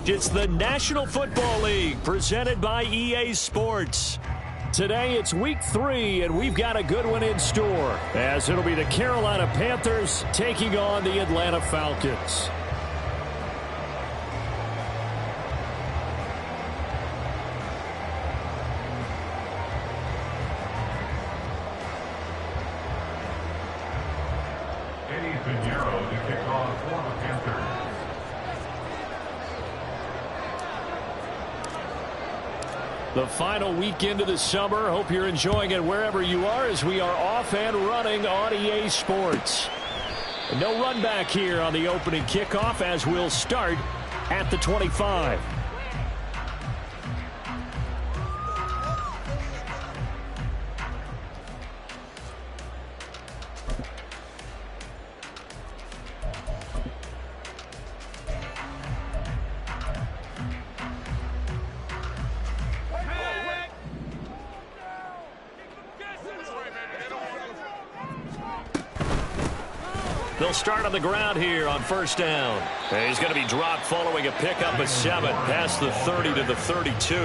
It's the National Football League presented by EA Sports. Today it's week 3, and we've got a good one in store, as it'll be the Carolina Panthers taking on the Atlanta Falcons. The final weekend of the summer. Hope you're enjoying it wherever you are, as we are off and running on EA Sports. No run back here on the opening kickoff, as we'll start at the 25. They'll start on the ground here on first down. And he's going to be dropped following a pickup of 7 past the 30 to the 32.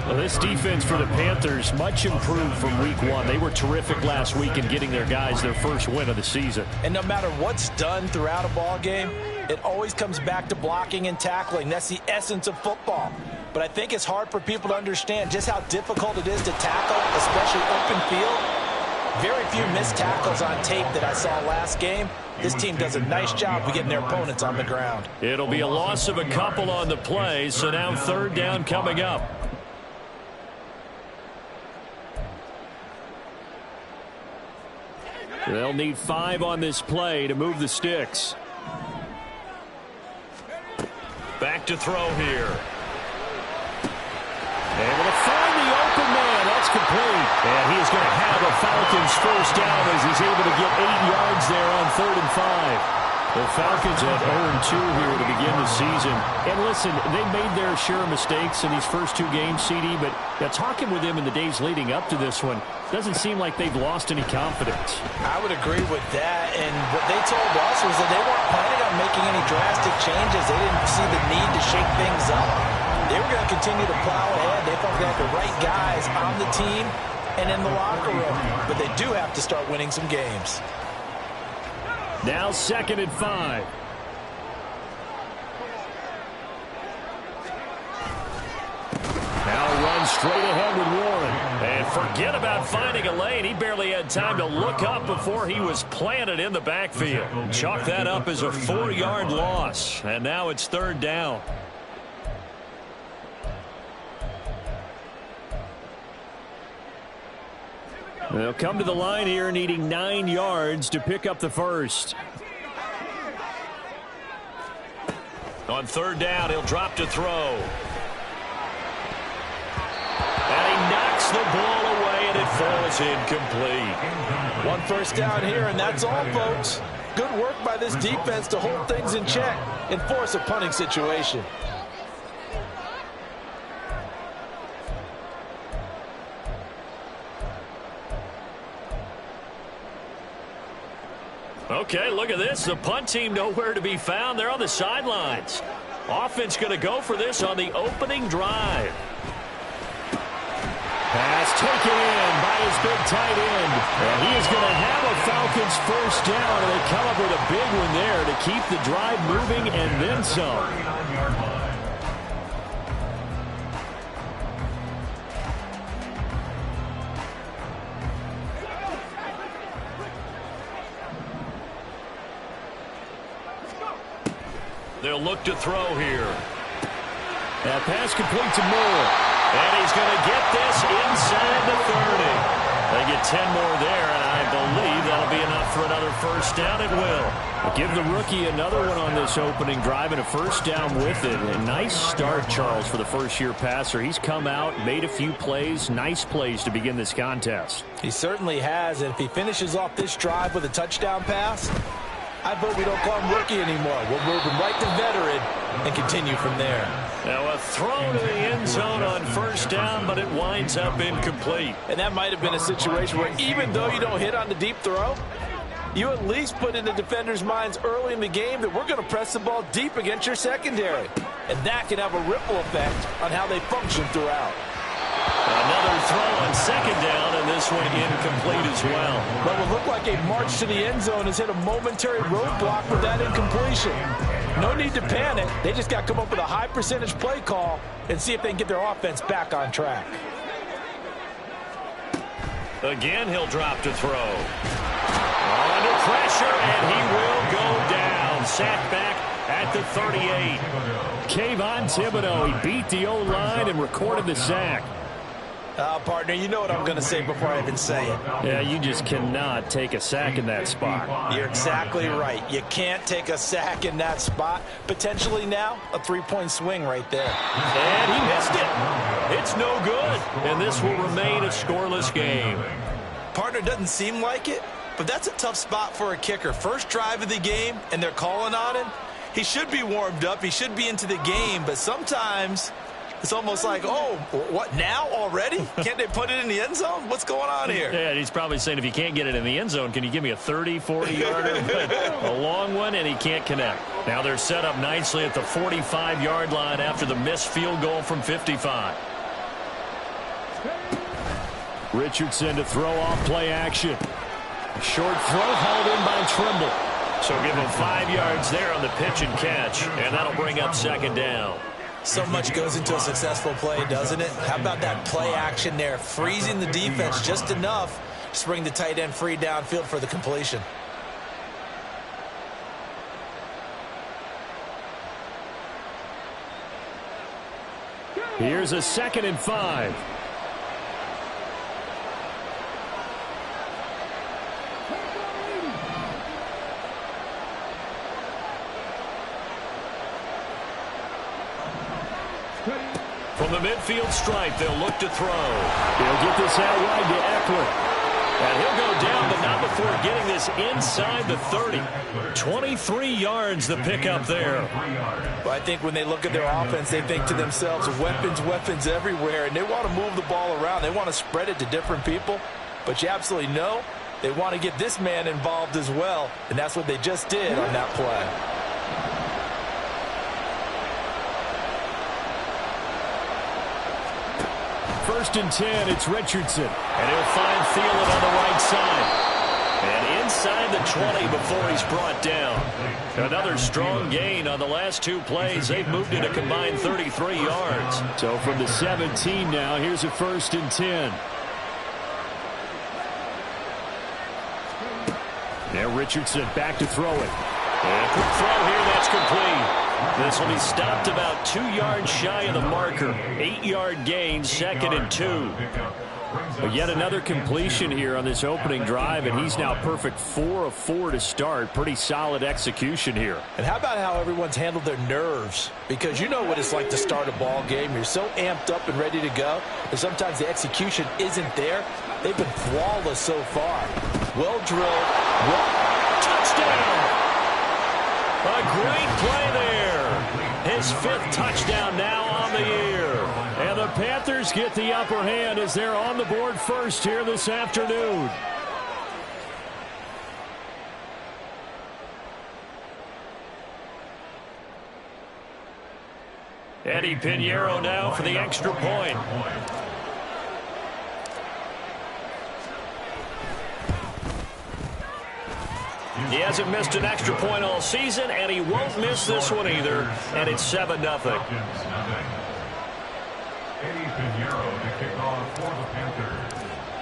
Well, this defense for the Panthers much improved from week 1. They were terrific last week in getting their guys their first win of the season. And no matter what's done throughout a ball game, it always comes back to blocking and tackling. That's the essence of football. But I think it's hard for people to understand just how difficult it is to tackle, especially open field. Very few missed tackles on tape that I saw last game. This team does a nice job of getting their opponents on the ground. It'll be a loss of a couple on the play, so now third down coming up. They'll need 5 on this play to move the sticks. Back to throw here. Able to find the open man. That's complete. And he is going to have a Falcons first down as he's able to get 8 yards there on 3rd and 5. The Falcons have earned 2 here to begin the season. And listen, they made their share of mistakes in these first 2 games, CD, but talking with them in the days leading up to this one, doesn't seem like they've lost any confidence. I would agree with that, and what they told us was that they weren't planning on making any drastic changes. They didn't see the need to shake things up. They were going to continue to plow ahead. They thought they had the right guys on the team and in the locker room, but they do have to start winning some games. Now 2nd and 5. Now run straight ahead with Warren. And forget about finding a lane. He barely had time to look up before he was planted in the backfield. Chalk that up as a 4-yard loss. And now it's 3rd down. They'll come to the line here needing 9 yards to pick up the first. On 3rd down, he'll drop to throw. And he knocks the ball away, and it falls incomplete. 1 first down here, and that's all, folks. Good work by this defense to hold things in check and force a punting situation. Okay, look at this. The punt team nowhere to be found. They're on the sidelines. Offense going to go for this on the opening drive. Pass taken in by his big tight end. And he is going to have a Falcons first down, and they come up with a big one there to keep the drive moving and then some. They'll look to throw here. That pass complete to Moore. And he's going to get this inside the 30. They get 10 more there, and I believe that'll be enough for another first down. It will. Give the rookie another one on this opening drive and a first down with it. A nice start, Charles, for the first-year passer. He's come out, made a few plays, nice plays to begin this contest. He certainly has, and if he finishes off this drive with a touchdown pass, I vote we don't call him rookie anymore. We'll move him right to veteran and continue from there. Now a throw to the end zone on first down, but it winds up incomplete. And that might have been a situation where even though you don't hit on the deep throw, you at least put in the defender's minds early in the game that we're going to press the ball deep against your secondary. and that can have a ripple effect on how they function throughout. Another throw on second down, and this one incomplete as well. But what looked like a march to the end zone has hit a momentary roadblock with that incompletion. No need to panic. They just got to come up with a high percentage play call and see if they can get their offense back on track. Again, he'll drop to throw. Under pressure, and he will go down. Sacked back at the 38. Kayvon Thibodeau, he beat the O-line and recorded the sack. Partner, you know what I'm going to say before I even say it. Yeah, you just cannot take a sack in that spot. You're exactly right. You can't take a sack in that spot. Potentially now, a 3-point swing right there. And he missed it. It's no good. And this will remain a scoreless game. Partner, doesn't seem like it, but that's a tough spot for a kicker. First drive of the game, and they're calling on him. He should be warmed up. He should be into the game, but sometimes it's almost like, oh, what, now already? Can't they put it in the end zone? What's going on here? Yeah, he's probably saying, if you can't get it in the end zone, can you give me a 30, 40-yarder? A long one, and he can't connect. Now they're set up nicely at the 45-yard line after the missed field goal from 55. Richardson to throw off play action. Short throw hauled in by Trimble. So give him 5 yards there on the pitch and catch, and that'll bring up second down. So much goes into a successful play, doesn't it? How about that play action there, freezing the defense just enough to bring the tight end free downfield for the completion. Here's a 2nd and 5. From the midfield stripe, they'll look to throw. He'll get this out wide to Eckler. And he'll go down, but not before getting this inside the 30. 23 yards the pickup there. Well, I think when they look at their offense, they think to themselves, weapons, weapons everywhere, and they want to move the ball around. They want to spread it to different people. But you absolutely know they want to get this man involved as well, and that's what they just did on that play. First and 10, it's Richardson. And he'll find Thielen on the right side. And inside the 20 before he's brought down. Another strong gain on the last 2 plays. They've moved it a combined 33 yards. So from the 17 now, here's a first and 10. Now Richardson back to throw it. And quick throw here, that's complete. This will be stopped about 2 yards shy of the marker. 8-yard gain, 2nd and 2. But yet another completion here on this opening drive, and he's now perfect 4 of 4 to start. Pretty solid execution here. And how about how everyone's handled their nerves? Because you know what it's like to start a ball game. You're so amped up and ready to go, and sometimes the execution isn't there. They've been flawless so far. Well drilled. Touchdown! A great play there. His 5th touchdown now on the year. And the Panthers get the upper hand as they're on the board first here this afternoon. Eddie Pinheiro now for the extra point. He hasn't missed an extra point all season, and he won't miss this one either. And it's 7-0.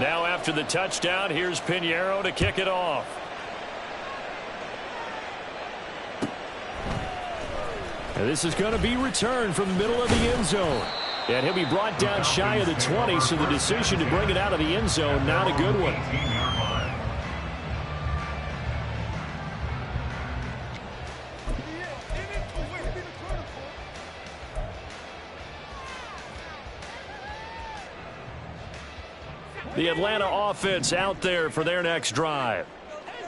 Now after the touchdown, here's Pinheiro to kick it off. And this is going to be returned from the middle of the end zone. And he'll be brought down shy of the 20, so the decision to bring it out of the end zone, not a good one. The Atlanta offense out there for their next drive.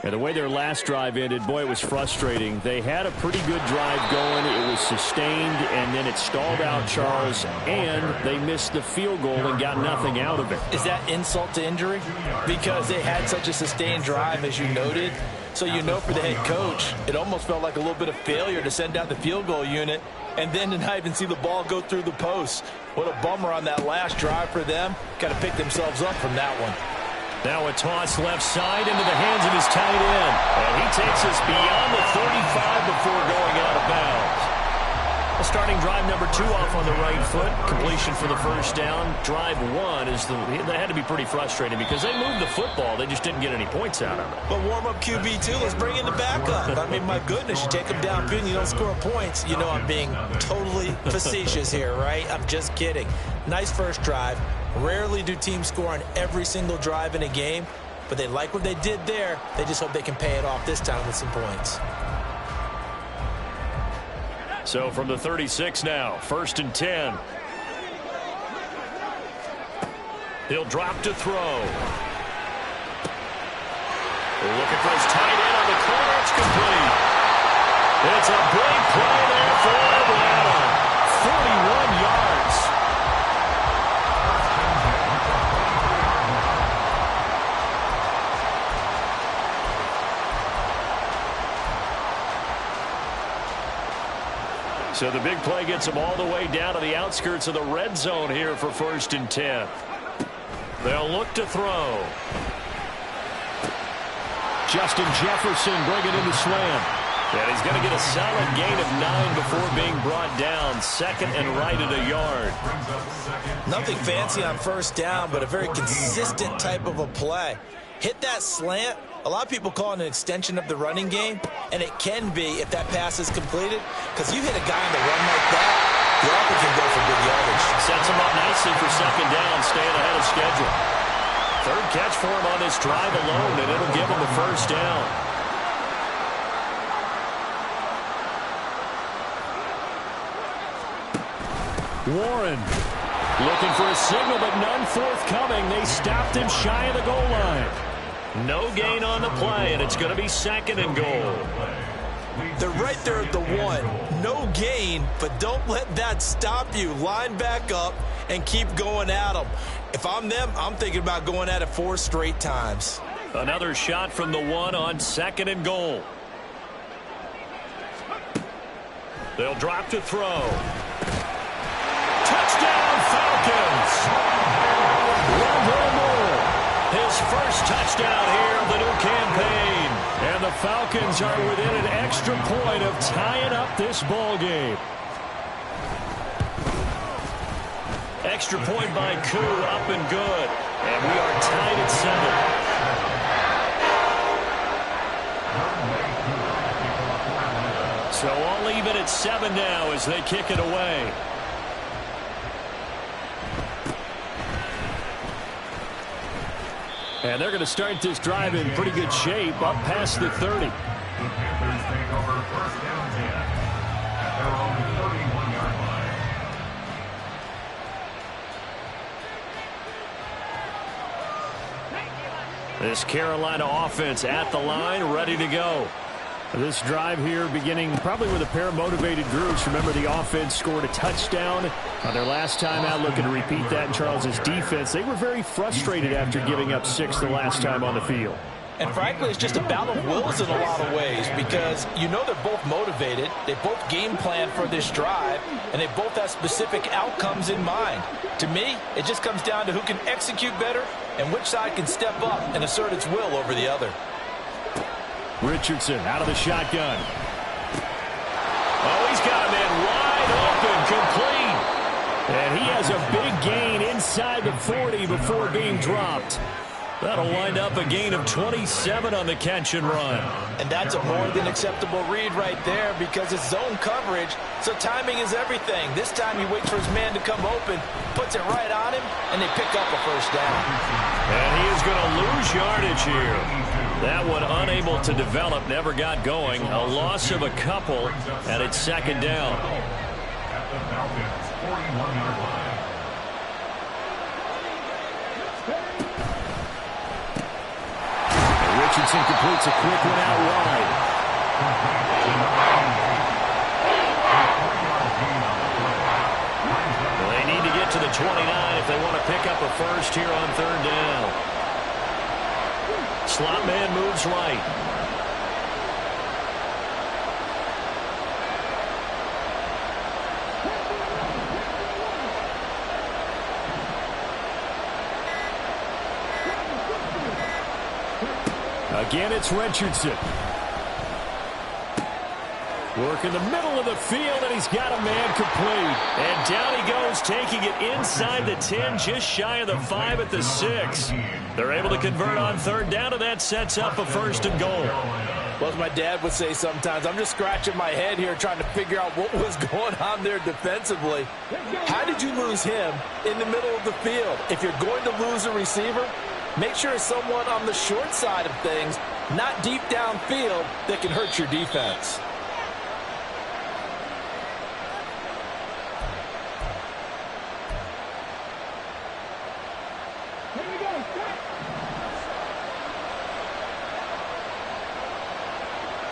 And the way their last drive ended, boy, it was frustrating. They had a pretty good drive going. It was sustained, and then it stalled out, Charles, and they missed the field goal and got nothing out of it. Is that insult to injury? Because they had such a sustained drive, as you noted. So you know for the head coach, it almost felt like a little bit of failure to send out the field goal unit and then to not even see the ball go through the post. What a bummer on that last drive for them. Got to pick themselves up from that one. Now a toss left side into the hands of his tight end. And he takes us beyond the 35 before going out of bounds. Starting drive number 2 off on the right foot. Completion for the first down. Drive 1 that had to be pretty frustrating because they moved the football. They just didn't get any points out of it. But warm-up QB2, let's bring in the backup. I mean, my goodness, you take them downfield and you don't score points. You know I'm being totally facetious here, right? I'm just kidding. Nice first drive. Rarely do teams score on every single drive in a game, but they like what they did there. They just hope they can pay it off this time with some points. So from the 36 now, 1st and 10. He'll drop to throw. Looking for his tight end on the corner. It's complete. It's a big play there for Atlanta. 41 yards. So the big play gets them all the way down to the outskirts of the red zone here for 1st and 10. They'll look to throw. Justin Jefferson bringing in the slam. And he's going to get a solid gain of 9 before being brought down. 2nd and right at a yard. Nothing fancy on 1st down, but a very consistent type of a play. Hit that slant. A lot of people call it an extension of the running game, and it can be if that pass is completed, because you hit a guy on the run like that, the offense can go for good yardage. Sets him up nicely for 2nd down, staying ahead of schedule. 3rd catch for him on this drive alone, and it'll give him the 1st down. Warren looking for a signal, but none forthcoming. They stopped him shy of the goal line. No gain on the play, and it's going to be 2nd and goal. They're right there at the 1. No gain, but don't let that stop you. Line back up and keep going at them. If I'm them, I'm thinking about going at it 4 straight times. Another shot from the 1 on 2nd and goal. They'll drop to throw. Touchdown, Falcons! One more. His first touchdown here of the new campaign. And the Falcons are within an extra point of tying up this ball game. Extra point by Koo, up and good. And we are tied at 7. So all even at 7 now as they kick it away. And they're going to start this drive in pretty good shape, up past the 30. This Carolina offense at the line, ready to go. This drive here beginning probably with a pair of motivated groups. Remember, the offense scored a touchdown on their last time out, looking to repeat that in Charles's defense. They were very frustrated after giving up 6 the last time on the field. And frankly, it's just a battle of wills in a lot of ways because you know they're both motivated. They both game plan for this drive, and they both have specific outcomes in mind. To me, it just comes down to who can execute better and which side can step up and assert its will over the other. Richardson out of the shotgun. Oh, he's got a man wide open, complete. And he has a big gain inside the 40 before being dropped. That'll wind up a gain of 27 on the catch and run. And that's a more than acceptable read right there because it's zone coverage, so timing is everything. This time he waits for his man to come open, puts it right on him, and they pick up a 1st down. And he is going to lose yardage here. That one unable to develop, never got going. A loss of a couple, and it's 2nd down. Richardson completes a quick one out wide. Well, they need to get to the 29 if they want to pick up a 1st here on 3rd down. Slot man moves right. Again, it's Richardson. Work in the middle of the field, and he's got a man complete. And down he goes, taking it inside the 10, just shy of the 5 at the 6. They're able to convert on third down, and that sets up a 1st and goal. Well, as my dad would say sometimes, I'm just scratching my head here trying to figure out what was going on there defensively. How did you lose him in the middle of the field? If you're going to lose a receiver, make sure it's someone on the short side of things, not deep downfield, that can hurt your defense.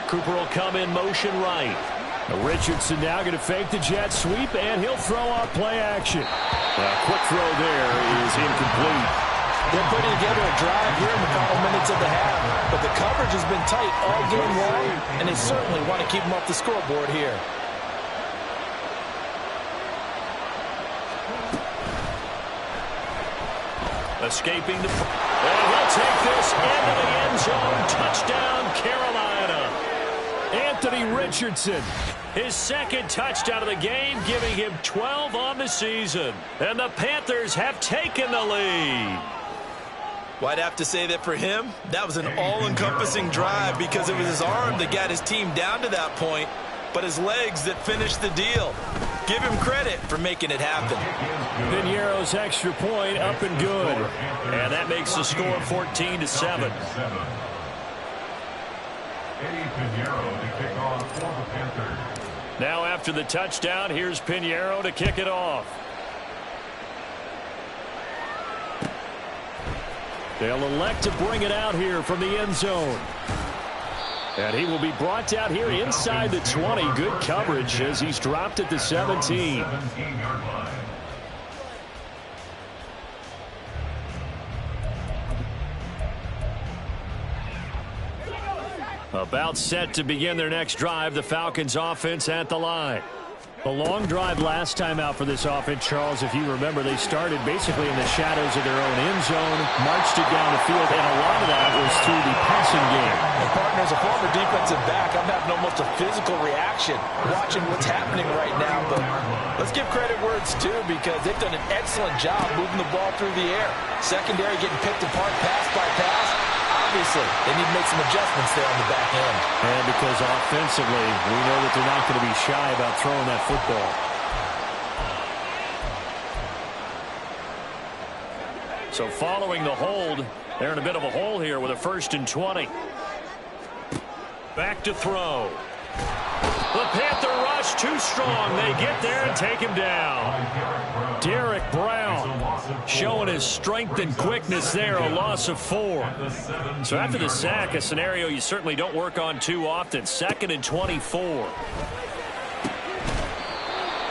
Cooper will come in motion right. Richardson now going to fake the jet sweep, and he'll throw off play action. A quick throw there is incomplete. They're putting together a drive here in the final minutes of the half, but the coverage has been tight all game long, and they certainly want to keep them off the scoreboard here. Escaping the... And he'll take this into the end zone. Touchdown, Carolina. Anthony Richardson, his 2nd touchdown of the game, giving him 12 on the season. And the Panthers have taken the lead. Well, I'd have to say that for him, that was an all-encompassing drive because it was his arm that got his team down to that point, but his legs that finished the deal. Give him credit for making it happen. Piñeiro's extra point up and good. And that makes the score 14-7. Now after the touchdown, here's Piñeiro to kick it off. They'll elect to bring it out here from the end zone. And he will be brought out here inside the 20. Good coverage as he's dropped at the 17. About set to begin their next drive, the Falcons offense at the line. A long drive last time out for this offense, Charles. If you remember, they started basically in the shadows of their own end zone, marched it down the field, and a lot of that was through the passing game. And partner, as a former defensive back, I'm having almost a physical reaction watching what's happening right now. But let's give credit where it's due because they've done an excellent job moving the ball through the air. Secondary getting picked apart pass by pass. Obviously, they need to make some adjustments there on the back end. And because offensively, we know that they're not going to be shy about throwing that football. So following the hold, they're in a bit of a hole here with a 1st and 20. Back to throw. The Panther rush too strong. They get there and take him down. Derek Brown showing his strength and quickness there, a loss of 4. So after the sack, a scenario you certainly don't work on too often. 2nd and 24.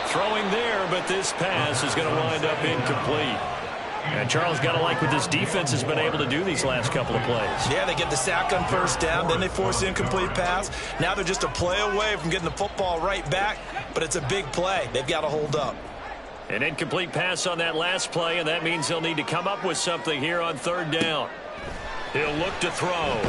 Throwing there, but this pass is going to wind up incomplete. And Charles, got to like what this defense has been able to do these last couple of plays. Yeah, they get the sack on 1st down, then they force the incomplete pass. Now they're just a play away from getting the football right back, but it's a big play. They've got to hold up. An incomplete pass on that last play, and that means they'll need to come up with something here on 3rd down. He'll look to throw.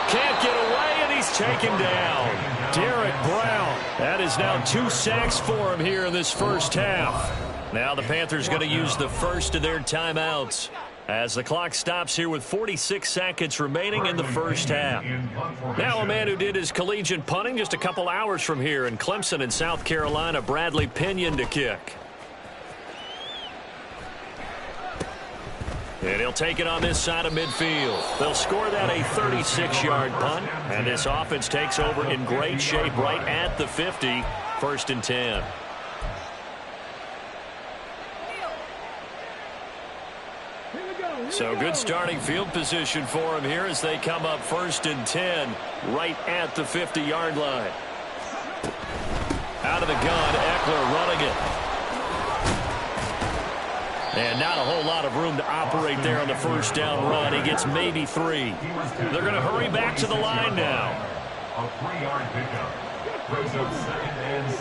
Can't get away, and he's taken down. Derek Brown. That is now 2 sacks for him here in this first half. Now the Panthers going to use the first of their timeouts as the clock stops here with 46 seconds remaining in the first half. Now a man who did his collegiate punting just a couple hours from here in Clemson in South Carolina, Bradley Pinion to kick. And he'll take it on this side of midfield. They'll score that a 36-yard punt, and this offense takes over in great shape right at the 50, 1st and 10. So good starting field position for him here as they come up 1st and 10 right at the 50-yard line. Out of the gun, Eckler running it. And not a whole lot of room to operate there on the 1st down run. He gets maybe 3. They're going to hurry back to the line now. A 3-yard pickup. Brings up 2nd and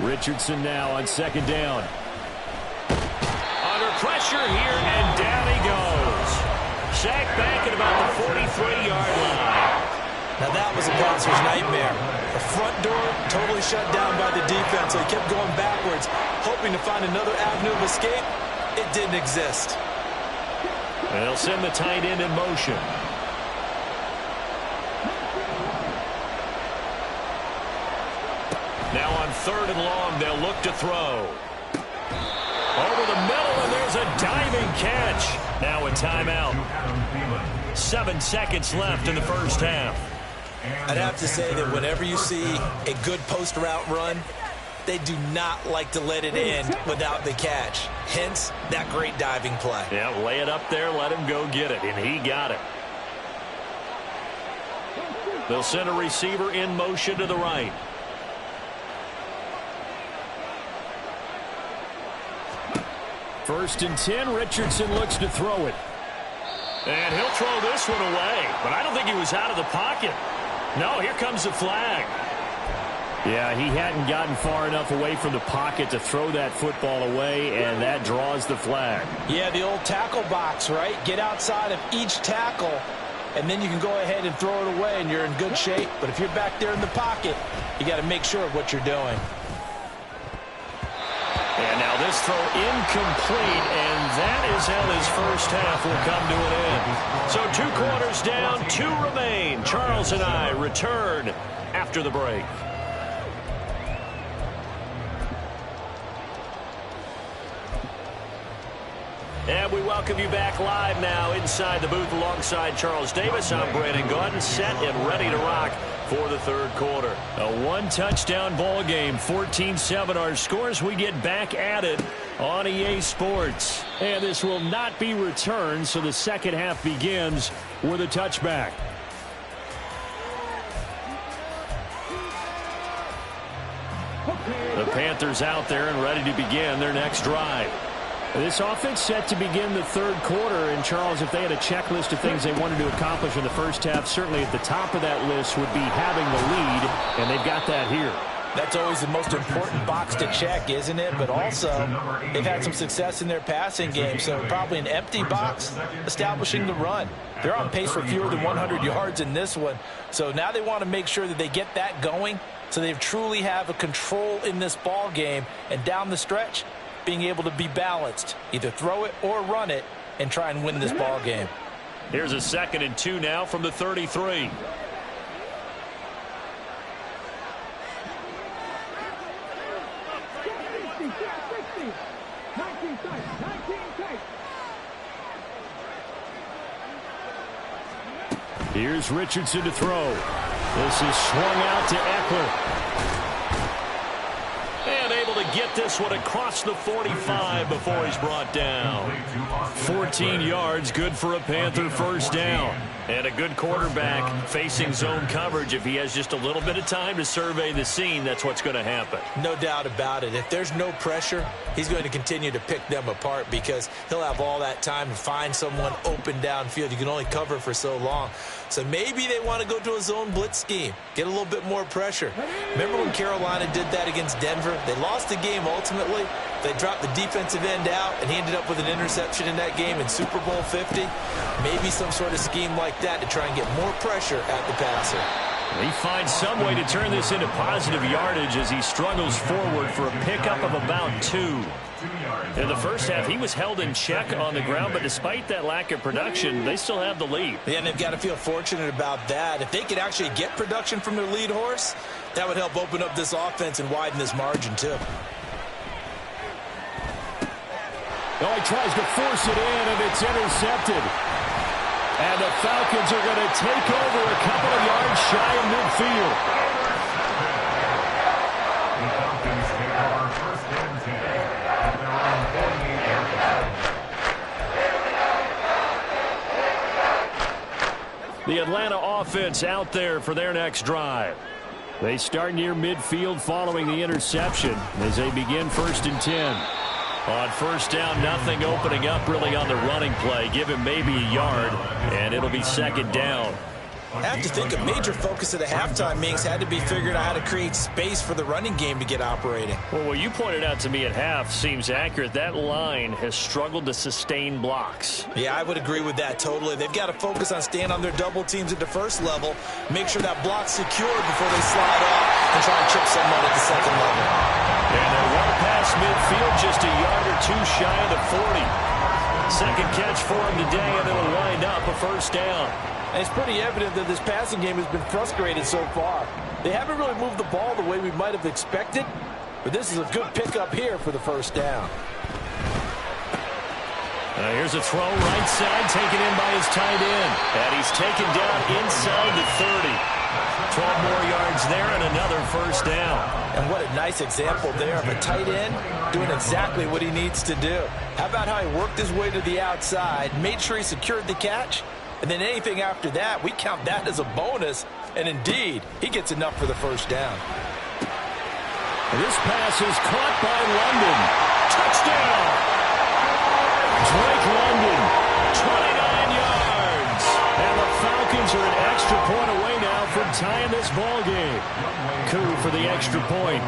7. Richardson now on 2nd down. Under pressure here and down. Sacked back at about the 43-yard line. Now that was a passer's nightmare. The front door totally shut down by the defense, so he kept going backwards, hoping to find another avenue of escape. It didn't exist. They'll send the tight end in motion. Now on 3rd and long, they'll look to throw. Over the middle, and there's a diving catch. Now a timeout. 7 seconds left in the first half. I'd have to say that whenever you see a good post route run, they do not like to let it end without the catch. Hence, that great diving play. Yeah, lay it up there, let him go get it, and he got it. They'll send a receiver in motion to the right. First and 10, Richardson looks to throw it. And he'll throw this one away, but I don't think he was out of the pocket. No, here comes the flag. Yeah, he hadn't gotten far enough away from the pocket to throw that football away, and that draws the flag. Yeah, the old tackle box, right? Get outside of each tackle, and then you can go ahead and throw it away, and you're in good shape. But if you're back there in the pocket, you got to make sure of what you're doing. And now this throw incomplete, and that is how this first half will come to an end. So 2 quarters down, 2 remain. Charles and I return after the break. And we welcome you back live now inside the booth alongside Charles Davis. I'm Brandon Gaudin, set and ready to rock for the 3rd quarter. A 1-touchdown ball game, 14-7 our scores. We get back at it on EA Sports. And this will not be returned, so the second half begins with a touchback. The Panthers out there and ready to begin their next drive. This offense set to begin the 3rd quarter, and Charles, if they had a checklist of things they wanted to accomplish in the first half, certainly at the top of that list would be having the lead, and they've got that here. That's always the most important box to check, isn't it? But also, they've had some success in their passing game, so probably an empty box establishing the run. They're on pace for fewer than 100 yards in this one, so now they want to make sure that they get that going so they truly have a control in this ball game, and down the stretch, being able to be balanced, either throw it or run it, and try and win this ball game. Here's a 2nd and 2 now from the 33. Here's Richardson to throw. This is swung out to Eckler. And able to get this one across the 45 before he's brought down. 14 yards, good for a Panther first down. And a good quarterback facing zone coverage. If he has just a little bit of time to survey the scene, that's what's going to happen. No doubt about it. If there's no pressure, he's going to continue to pick them apart because he'll have all that time to find someone open downfield. You can only cover for so long. So maybe they want to go to a zone blitz scheme, get a little bit more pressure. Remember when Carolina did that against Denver? They lost the game ultimately. They dropped the defensive end out, and he ended up with an interception in that game in Super Bowl 50. Maybe some sort of scheme like that to try and get more pressure at the passer. He finds some way to turn this into positive yardage as he struggles forward for a pickup of about 2. In the first half, he was held in check on the ground, but despite that lack of production, they still have the lead. Yeah, and they've got to feel fortunate about that. If they could actually get production from their lead horse, that would help open up this offense and widen this margin, too. Oh, he tries to force it in, and it's intercepted. And the Falcons are going to take over a couple of yards shy of midfield. The Falcons take over 1st and 10 at their own 48-yard line. The Atlanta offense out there for their next drive. They start near midfield following the interception as they begin 1st and 10. On first down, nothing opening up really on the running play. Give him maybe a yard, and it'll be 2nd down. I have to think a major focus of the halftime meetings had to be figuring out how to create space for the running game to get operating. Well, what you pointed out to me at half seems accurate. That line has struggled to sustain blocks. Yeah, I would agree with that totally. They've got to focus on staying on their double teams at the first level, make sure that block's secured before they slide off and try to chip someone at the second level. And they're well past midfield, just a yard or two shy of the 40. Second catch for him today, and it'll wind up a first down. And it's pretty evident that this passing game has been frustrated so far. They haven't really moved the ball the way we might have expected, but this is a good pickup here for the first down. Here's a throw right side, taken in by his tight end. And he's taken down inside the 30. 12 more yards there and another first down. And what a nice example there of a tight end doing exactly what he needs to do. How about how he worked his way to the outside, made sure he secured the catch, and then anything after that, we count that as a bonus. And indeed, he gets enough for the first down. This pass is caught by London. Touchdown! Drake London, 29 yards. And the Falcons are an extra point away now from tying this ball game. Coup for the extra point.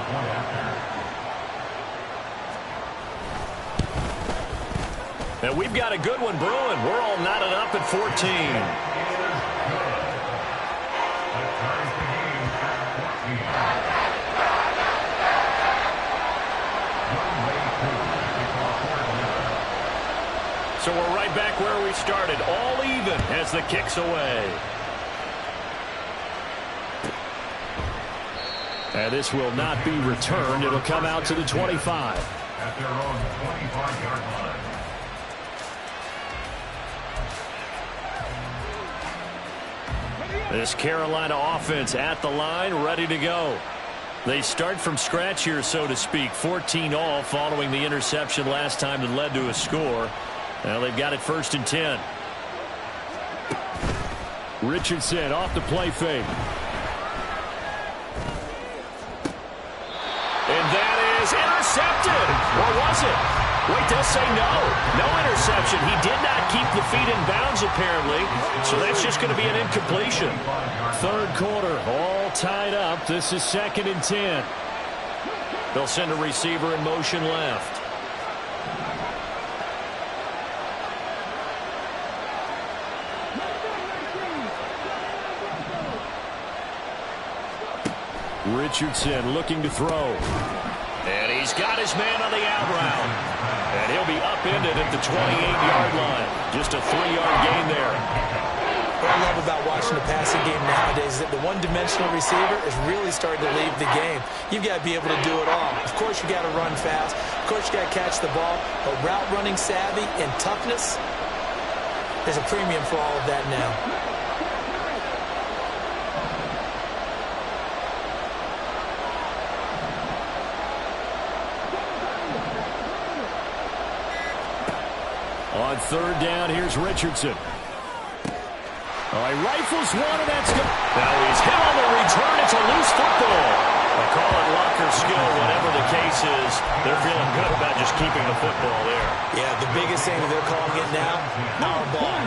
And we've got a good one brewing. We're all knotted up at 14. So we're right back where we started, all even as the kick's away. And this will not be returned. It'll come out to the 25. At their own 25-yard line. This Carolina offense at the line, ready to go. They start from scratch here, so to speak. 14 all following the interception last time that led to a score. Now they've got it 1st and 10. Richardson off the play fake. And that is intercepted. Or was it? Wait, they'll say no. No interception. He did not keep the feet in bounds, apparently. So that's just going to be an incompletion. 3rd quarter, all tied up. This is 2nd and 10. They'll send a receiver in motion left. Richardson looking to throw. And he's got his man on the out route. And he'll be upended at the 28-yard line. Just a 3-yard gain there. What I love about watching the passing game nowadays is that the one-dimensional receiver is really starting to leave the game. You've got to be able to do it all. Of course, you got to run fast. Of course, you got to catch the ball. But route running savvy and toughness, there's a premium for all of that now. On 3rd down, here's Richardson. All right, rifles one, and that's good. Now he's hit on the return. It's a loose football. They call it luck or skill, whatever the case is. They're feeling good about just keeping the football there. Yeah, the biggest thing that they're calling it now, our ball.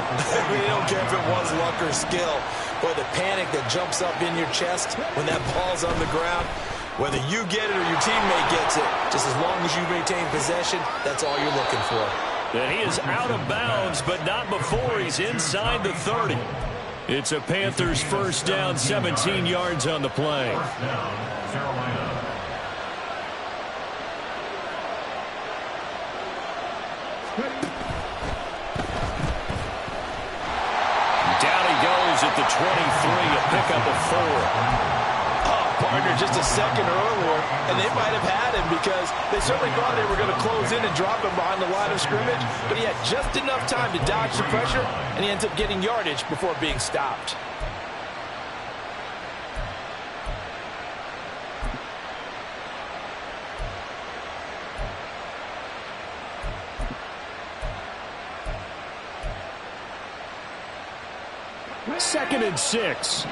They don't care if it was luck or skill. Boy, the panic that jumps up in your chest when that ball's on the ground, whether you get it or your teammate gets it, just as long as you maintain possession, that's all you're looking for. And he is out of bounds, but not before he's inside the 30. It's a Panthers first down, 17 yards on the play. First down, Carolina. Down he goes at the 23, a pickup of 4. Partner just a second earlier, and they might have had him because they certainly thought they were going to close in and drop him behind the line of scrimmage, but he had just enough time to dodge the pressure, and he ends up getting yardage before being stopped. Second and 6.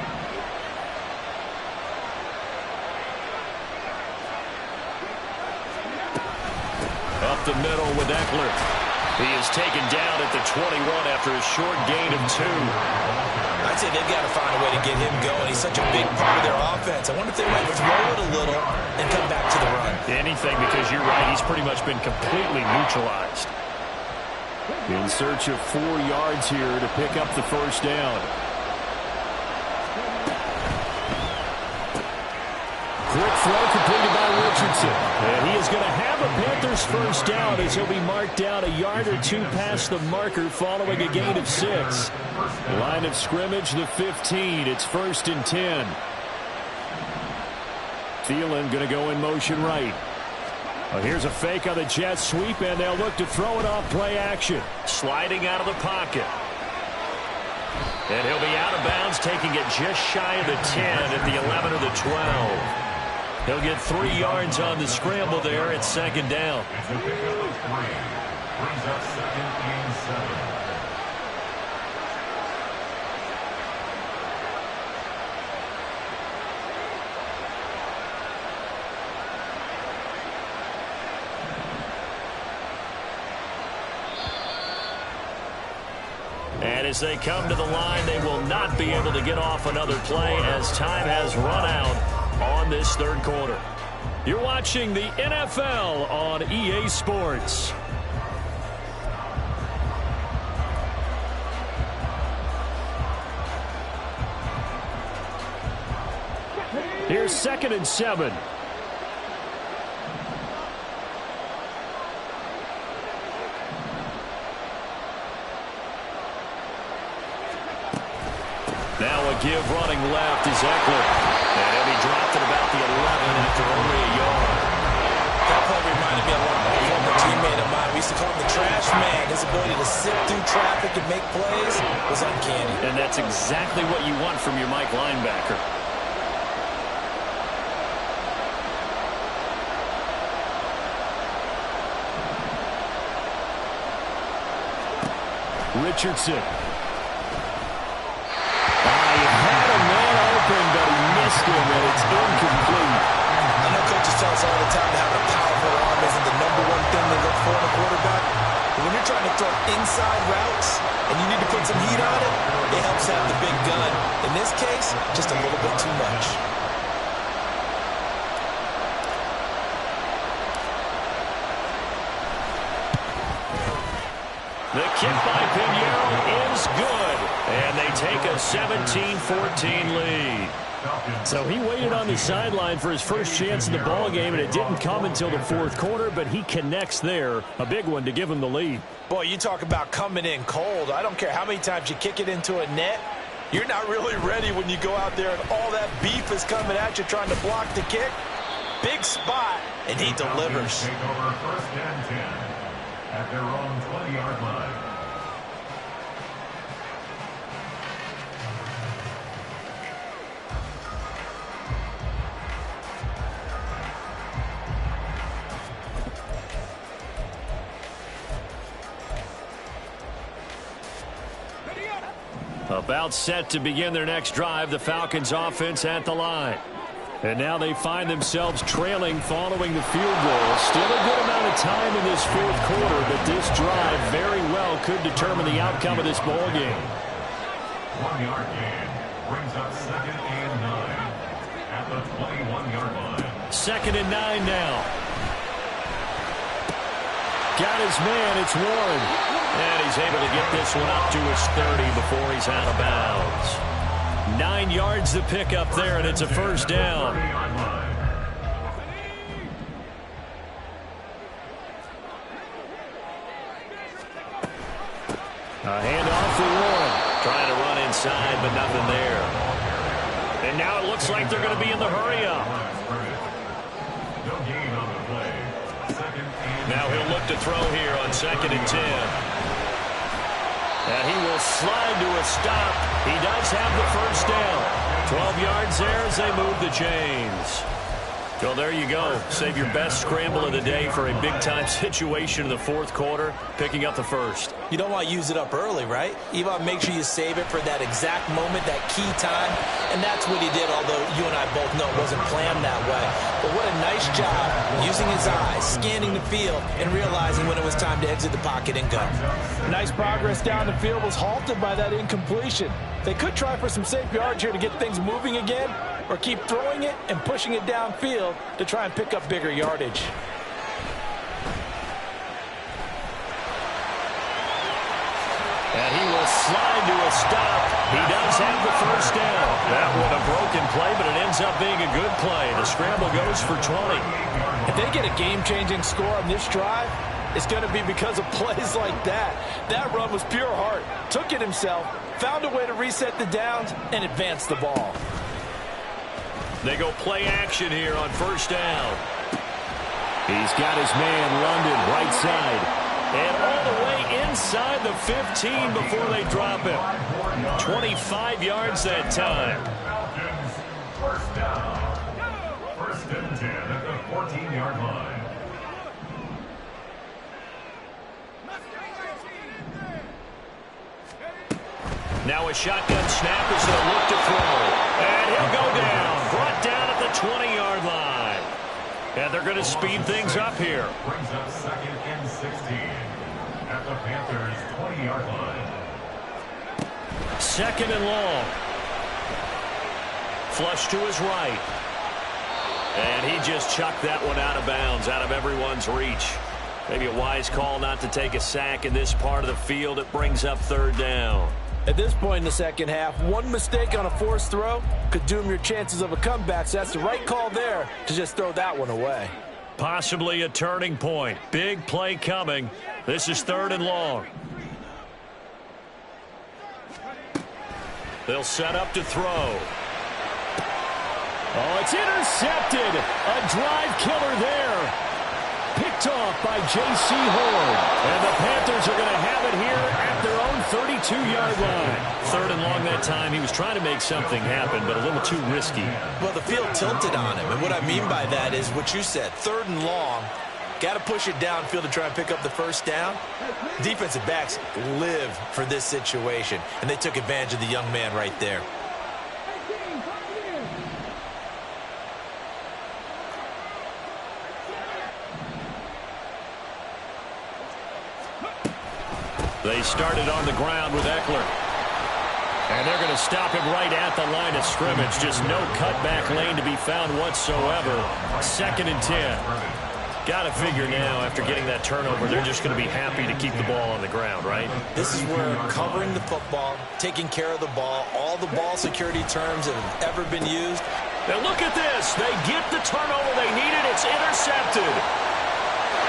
Up the middle with Eckler. He is taken down at the 21 after a short gain of 2. I I'd say they've got to find a way to get him going. He's such a big part of their offense. I wonder if they might throw it a little and come back to the run. Anything, because you're right. He's pretty much been completely neutralized. In search of 4 yards here to pick up the first down. Quick throw completed by Richardson. And he is going to have a Panthers first down as he'll be marked down a yard or 2 past the marker following a gain of 6. Line of scrimmage, the 15. It's 1st and 10. Thielen going to go in motion right. Well, here's a fake on the jet sweep, and they'll look to throw it off play action. Sliding out of the pocket. And he'll be out of bounds, taking it just shy of the 10 at the 11 or the 12. He'll get 3 yards on the scramble there. It's 2nd down. It's a pick of 3. Brings up 2nd and 7. And as they come to the line, they will not be able to get off another play as time has run out on this 3rd quarter. You're watching the NFL on EA Sports. Here's 2nd and 7. Now a give running left is Eckler. And he'll be dropped at about the 11 after only a yard. That play reminded me a lot of a former teammate of mine. We used to call him the trash man. His ability to sift through traffic and make plays was uncanny. And that's exactly what you want from your Mike linebacker. Richardson. But he missed him, and it's incomplete. I know coaches tell us all the time that having a powerful arm isn't the #1 thing they look for in a quarterback. But when you're trying to throw inside routes and you need to put some heat on it, it helps have the big gun. In this case, just a little bit too much. The kick by Pinheiro is good. And they take a 17-14 lead. So he waited on the sideline for his first chance in the ball game, and it didn't come until the 4th quarter, but he connects there. A big one to give him the lead. Boy, you talk about coming in cold. I don't care how many times you kick it into a net. You're not really ready when you go out there and all that beef is coming at you trying to block the kick. Big spot, and he delivers. Take over 1st and 10 at their own 20-yard line. About set to begin their next drive, the Falcons offense at the line. And now they find themselves trailing following the field goal. Still a good amount of time in this 4th quarter, but this drive very well could determine the outcome of this ball game. 1-yard gain brings up 2nd and 9 at the 21-yard line. 2nd and 9 now. Got his man, it's Warren. And he's able to get this one up to his 30 before he's out of bounds. 9 yards to pick up there, and it's a first down. A handoff for Warren. Trying to run inside, but nothing there. And now it looks like they're going to be in the hurry-up. No gain on the play. Now he'll look to throw here on 2nd and 10. And he will slide to a stop. He does have the first down. 12 yards there as they move the chains. Well, there you go. Save your best scramble of the day for a big-time situation in the 4th quarter, picking up the first. You don't want to use it up early, right? You want to make sure you save it for that exact moment, that key time. And that's what he did, although you and I both know it wasn't planned that way. But what a nice Nice job using his eyes, scanning the field, and realizing when it was time to exit the pocket and go. Nice progress down the field was halted by that incompletion. They could try for some safe yards here to get things moving again, or keep throwing it and pushing it downfield to try and pick up bigger yardage. And he will slide to a stop. He does have the first down. That one a broken play, but it ends up being a good play. The scramble goes for 20. If they get a game-changing score on this drive, it's going to be because of plays like that. That run was pure heart. Took it himself, found a way to reset the downs, and advance the ball. They go play action here on first down. He's got his man, London, right side. And all the way inside the 15 before they drop him. 25 yards that time. Falcons, first down. First and 10 at the 14-yard line. Now a shotgun snap is going to look to throw. And he'll go down. Brought down at the 20-yard line. And they're going to speed things up here. Brings up second and 16 at the Panthers' 20-yard line. Second and long. Flush to his right. And he just chucked that one out of bounds, out of everyone's reach. Maybe a wise call not to take a sack in this part of the field. It brings up third down. At this point in the second half, one mistake on a forced throw could doom your chances of a comeback, so that's the right call there to just throw that one away. Possibly a turning point. Big play coming. This is third and long. They'll set up to throw. Oh, it's intercepted. A drive killer there. Picked off by J.C. Horn. And the Panthers are going to have it here at their own 32-yard line. Third and long that time. He was trying to make something happen, but a little too risky. Well, the field tilted on him, and what I mean by that is what you said, third and long. Got to push it downfield to try and pick up the first down. Defensive backs live for this situation, and they took advantage of the young man right there. They started on the ground with Eckler. And they're going to stop him right at the line of scrimmage. Just no cutback lane to be found whatsoever. Second and 10. Got to figure now, after getting that turnover, they're just going to be happy to keep the ball on the ground, right? This is where covering the football, taking care of the ball, all the ball security terms that have ever been used. Now look at this. They get the turnover they needed. It's intercepted.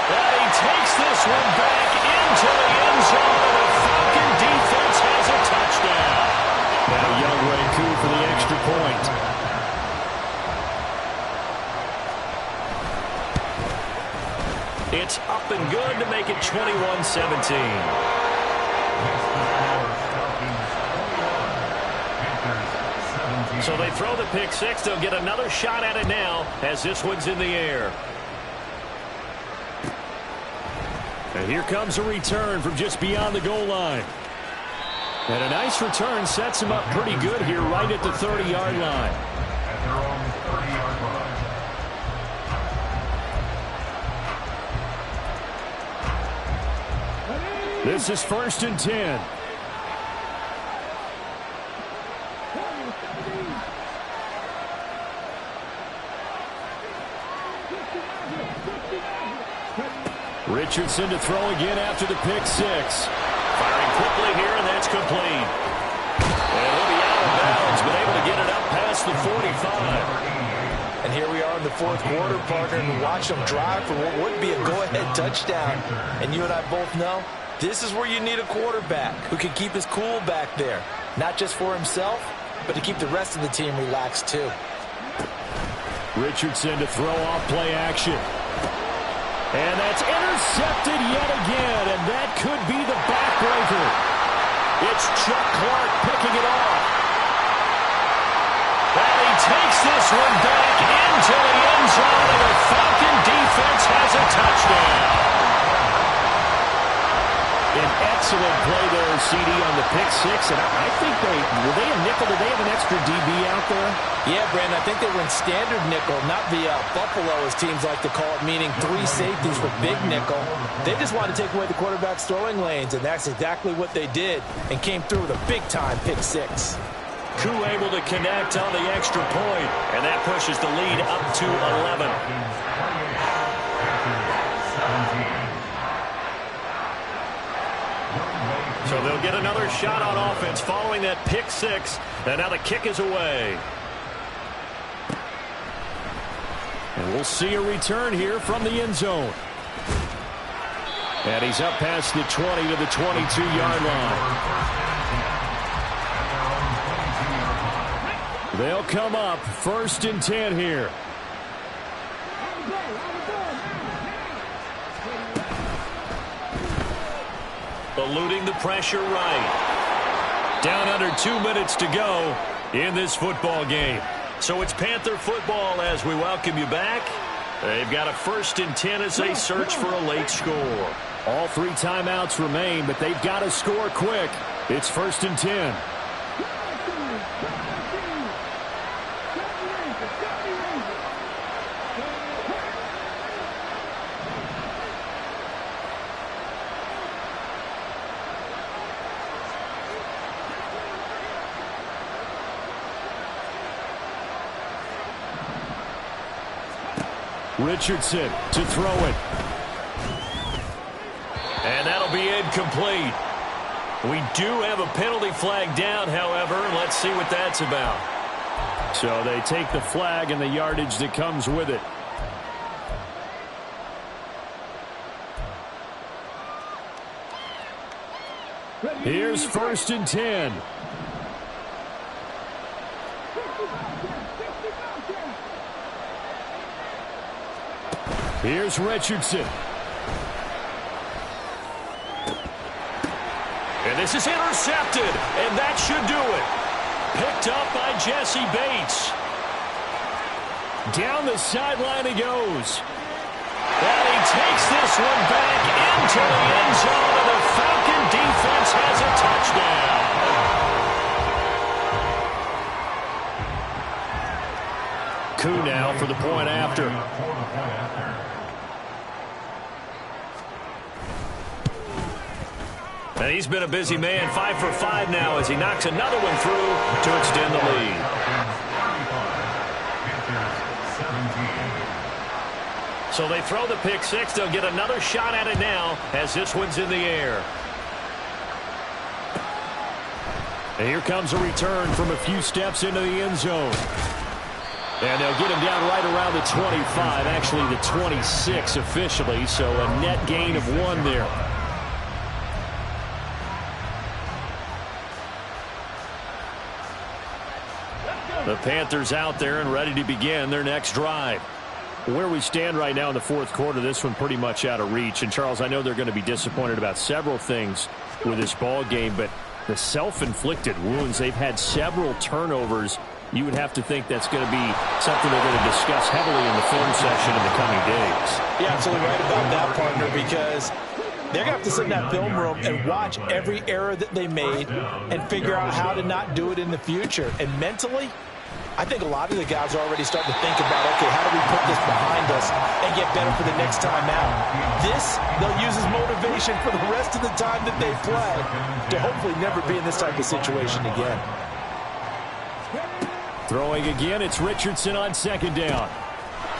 And he takes this one back into the end zone. The Falcon defense has a touchdown. Now Youngway coup for the extra point. It's up and good to make it 21-17. So they throw the pick six. They'll get another shot at it now as this one's in the air. And here comes a return from just beyond the goal line. And a nice return sets him up pretty good here right at the 30-yard line. At their own 30-yard line. This is first and 10. Richardson to throw again after the pick six. Firing quickly here, and that's complete. And he'll be out of bounds, but able to get it up past the 45. And here we are in the fourth quarter, partner, and watch them drive for what would be a go-ahead touchdown. And you and I both know this is where you need a quarterback who can keep his cool back there. Not just for himself, but to keep the rest of the team relaxed too. Richardson to throw off play action. And that's intercepted yet again, and that could be the backbreaker. It's Chuck Clark picking it off. And he takes this one back into the end zone, and the Falcon defense has a touchdown. An excellent play there, CD, on the pick six, and I think were they a nickel? Did they have an extra DB out there? Yeah, Brandon, I think they were in standard nickel, not the Buffalo, as teams like to call it, meaning 3 safeties for big nickel. They just wanted to take away the quarterback's throwing lanes, and that's exactly what they did, and came through with a big-time pick six. Koo able to connect on the extra point, and that pushes the lead up to 11. So they'll get another shot on offense following that pick six, and now the kick is away. And we'll see a return here from the end zone. And he's up past the 20 to the 22-yard line. They'll come up 1st and 10 here. Eluding the pressure right. Down under 2 minutes to go in this football game. So it's Panther football as we welcome you back. They've got a 1st and 10 as they search for a late score. All 3 timeouts remain, but they've got to score quick. It's 1st and 10. Richardson to throw it. And that'll be incomplete. We do have a penalty flag down, however. Let's see what that's about. So they take the flag and the yardage that comes with it. Here's 1st and 10. Here's Richardson. And this is intercepted, and that should do it. Picked up by Jesse Bates. Down the sideline he goes. And he takes this one back into the end zone, and the Falcon defense has a touchdown. Koo now for the point after. And he's been a busy man, 5 for 5 now as he knocks another one through to extend the lead. So they throw the pick six. They'll get another shot at it now as this one's in the air. And here comes a return from a few steps into the end zone. And they'll get him down right around the 25, actually the 26 officially, so a net gain of 1 there. The Panthers out there and ready to begin their next drive. Where we stand right now in the 4th quarter, this one pretty much out of reach. And, Charles, I know they're going to be disappointed about several things with this ball game, but the self-inflicted wounds, they've had several turnovers. You would have to think that's going to be something they're going to discuss heavily in the film session in the coming days. Yeah, absolutely right about that, partner, because they're going to have to sit in that film room and watch every error that they made and figure out how to not do it in the future. And mentally, I think a lot of the guys are already starting to think about, okay, how do we put this behind us and get better for the next time out? This, they'll use as motivation for the rest of the time that they play to hopefully never be in this type of situation again. Throwing again, it's Richardson on 2nd down.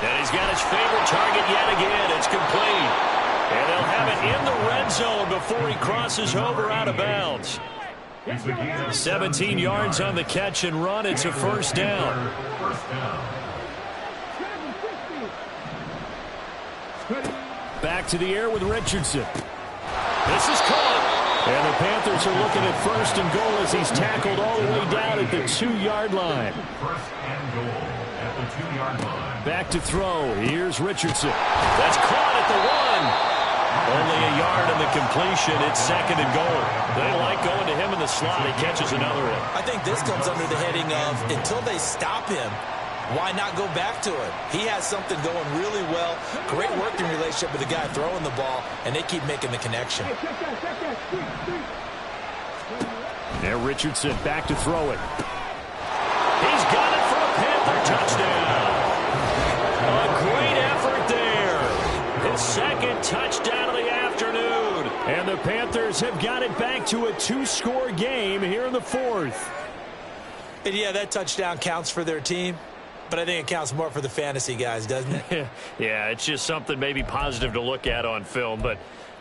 And he's got his favorite target yet again. It's complete. And they'll have it in the red zone before he crosses over out of bounds. 17 yards on the catch and run. It's a 1st down. Back to the air with Richardson. This is caught. And the Panthers are looking at 1st and goal as he's tackled all the way down at the 2-yard line. 1st and goal at the 2-yard line. Back to throw. Here's Richardson. That's caught at the 1. Only a yard in the completion. It's 2nd and goal. They like going to him in the slot. He catches another one. I think this comes under the heading of until they stop him, why not go back to it? He has something going really well. Great working relationship with the guy throwing the ball, and they keep making the connection. And Richardson back to throw it. He's got it for a Panther touchdown. A great effort there. His second touchdown of the afternoon. And the Panthers have got it back to a 2-score game here in the fourth. And yeah, that touchdown counts for their team, but I think it counts more for the fantasy guys, doesn't it? Yeah, it's just something maybe positive to look at on film, but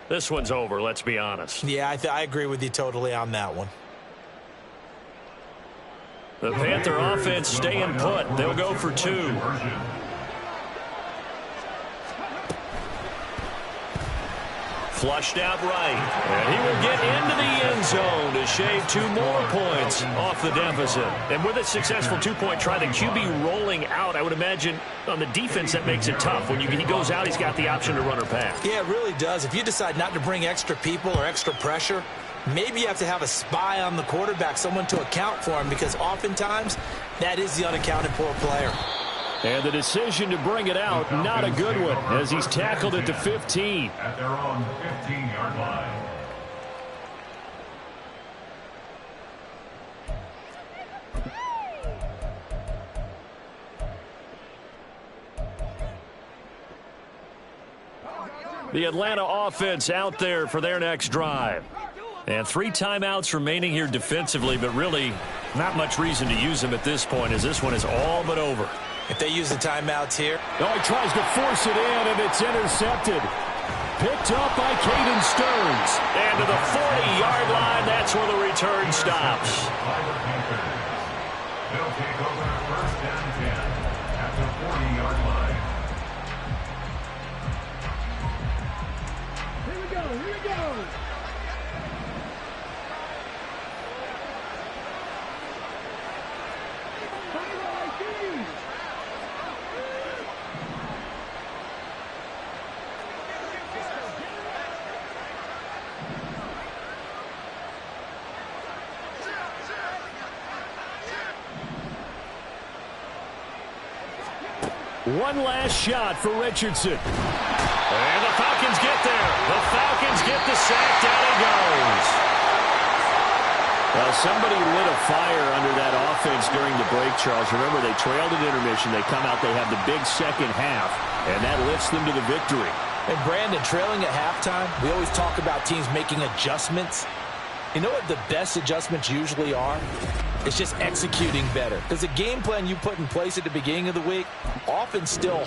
this one's over, let's be honest. Yeah, I agree with you totally on that one. The Panther offense staying put. They'll go for 2. Flushed out right. And he will get into the end zone to shave 2 more points off the deficit. And with a successful 2-point try, the QB rolling out, I would imagine on the defense that makes it tough. When he goes out, he's got the option to run or pass. Yeah, it really does. If you decide not to bring extra people or extra pressure, maybe you have to have a spy on the quarterback, someone to account for him, because oftentimes that is the unaccounted for player. And the decision to bring it out, not a good one, as he's tackled at the 15. At their own 15-yard line. The Atlanta offense out there for their next drive. And 3 timeouts remaining here defensively, but really not much reason to use them at this point, as this one is all but over. If they use the timeouts here. Oh, he tries to force it in, and it's intercepted. Picked up by Caden Stearns. And to the 40-yard line, that's where the return stops. They'll take over first and 10 at the 40-yard line. Here we go, here we go. One last shot for Richardson. And the Falcons get there. The Falcons get the sack. Down he goes. Well, somebody lit a fire under that offense during the break, Charles. Remember, they trailed at intermission. They come out, they have the big second half, and that lifts them to the victory. And Brandon, trailing at halftime, we always talk about teams making adjustments. You know what the best adjustments usually are? It's just executing better. Because the game plan you put in place at the beginning of the week often still